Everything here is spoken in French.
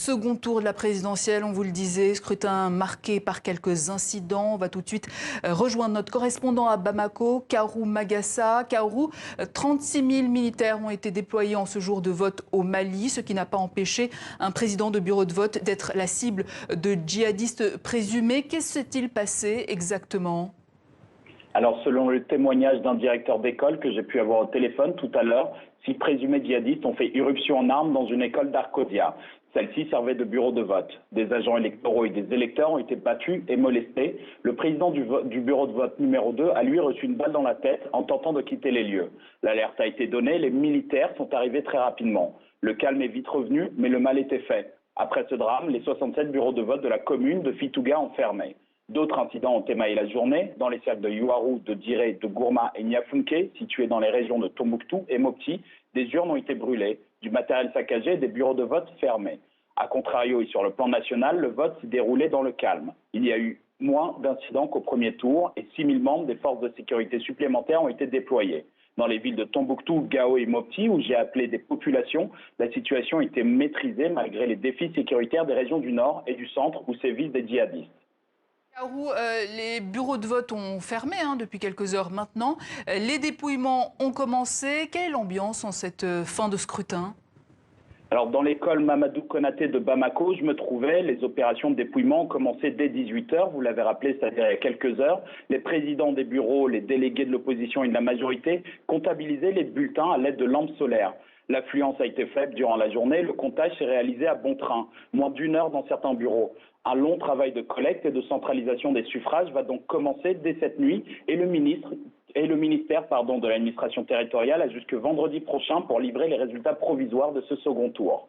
Second tour de la présidentielle, on vous le disait, scrutin marqué par quelques incidents. On va tout de suite rejoindre notre correspondant à Bamako, Kaourou Magassa. Kaourou, 36 000 militaires ont été déployés en ce jour de vote au Mali, ce qui n'a pas empêché un président de bureau de vote d'être la cible de djihadistes présumés. Qu'est-ce qui s'est-il passé exactement ? Alors, selon le témoignage d'un directeur d'école que j'ai pu avoir au téléphone tout à l'heure, 6 présumés djihadistes ont fait irruption en armes dans une école d'Arcodia. Celle-ci servait de bureau de vote. Des agents électoraux et des électeurs ont été battus et molestés. Le président du bureau de vote numéro 2 a lui reçu une balle dans la tête en tentant de quitter les lieux. L'alerte a été donnée, les militaires sont arrivés très rapidement. Le calme est vite revenu, mais le mal était fait. Après ce drame, les 67 bureaux de vote de la commune de Fitouga ont fermé. D'autres incidents ont émaillé la journée dans les cercles de Youarou, de Diré, de Gourma et Niafunké, situés dans les régions de Tombouctou et Mopti. Des urnes ont été brûlées, du matériel saccagé et des bureaux de vote fermés. A contrario, et sur le plan national, le vote s'est déroulé dans le calme. Il y a eu moins d'incidents qu'au premier tour et 6 000 membres des forces de sécurité supplémentaires ont été déployés. Dans les villes de Tombouctou, Gao et Mopti, où j'ai appelé des populations, la situation était maîtrisée malgré les défis sécuritaires des régions du nord et du centre où sévissent des djihadistes. Kaourou, les bureaux de vote ont fermé depuis quelques heures maintenant. Les dépouillements ont commencé. Quelle est l'ambiance en cette fin de scrutin ? Alors, dans l'école Mamadou Konaté de Bamako, je me trouvais. Les opérations de dépouillement ont commencé dès 18h, vous l'avez rappelé, c'est-à-dire il y a quelques heures. Les présidents des bureaux, les délégués de l'opposition et de la majorité comptabilisaient les bulletins à l'aide de lampes solaires. L'affluence a été faible durant la journée. Le comptage s'est réalisé à bon train, moins d'une heure dans certains bureaux. Un long travail de collecte et de centralisation des suffrages va donc commencer dès cette nuit et le ministère de l'administration territoriale a jusque vendredi prochain pour livrer les résultats provisoires de ce second tour.